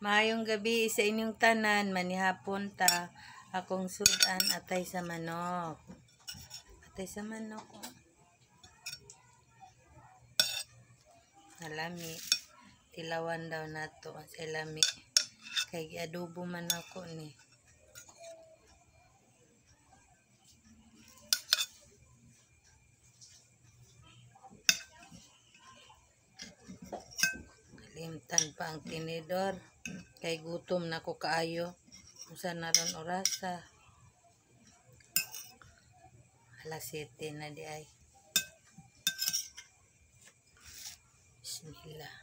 Maayong gabi sa inyong tanan, manihapon ta. Akong sudan atay sa manok. Atay sa manok. Nalami. Tilawan daw nato sa lami. Kay adobo man ako ni. Kalimtan pa ang tinidor. Kay gutom na ko kaayo. Usa na ron orasa. Alas 7 na di ay. Bismillah.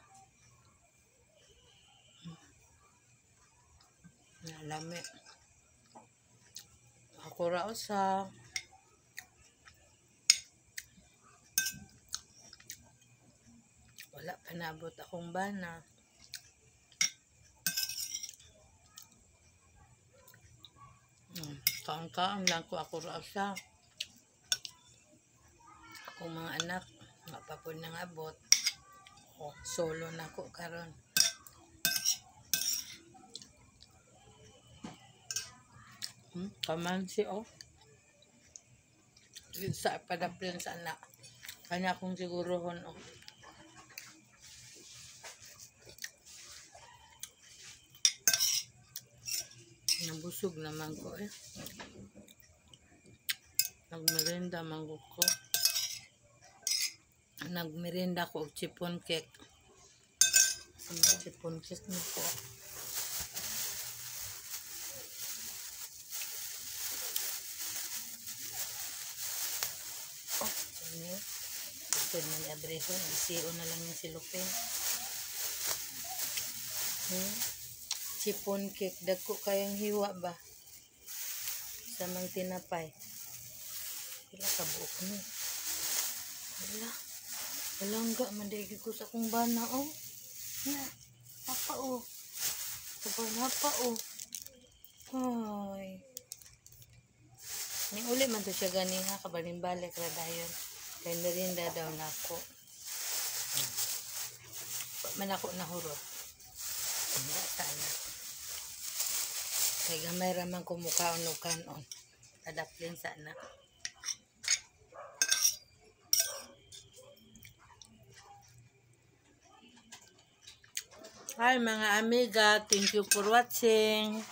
Nalami. Ako rao sa wala pa nabot akong bana. Kaang-kaang lang ko ako rao sa akong mga anak. Mapapod nang abot. O, solo na ko karon. Kamansi o. Sa padaplin sa anak. Kanya akong sigurohon o. Nabusog naman ko eh. Nagmerenda man ko. Nagmerenda ko og chipon cake. Chipon cake nito. Oh, ini. Ito na ni Abreso. Isiro na lang yung silupin. Chipon cake. Dagko kayang hiwa ba? Sa mang tinapay. Wala ka buok ni. Wala. Walangga. Mandaigid ko sa akong bana. Oh. Na. Napa oh. Sabay napa oh. Ay. Ni uli man to siya gani ha. Kabaling balik ra dayon. Kay merinda daw na ako. Man ako nahurot. Hindi tala. Kay gamay raman kumukaon o kanon. Tadaplin sana. Hi mga amiga. Thank you for watching.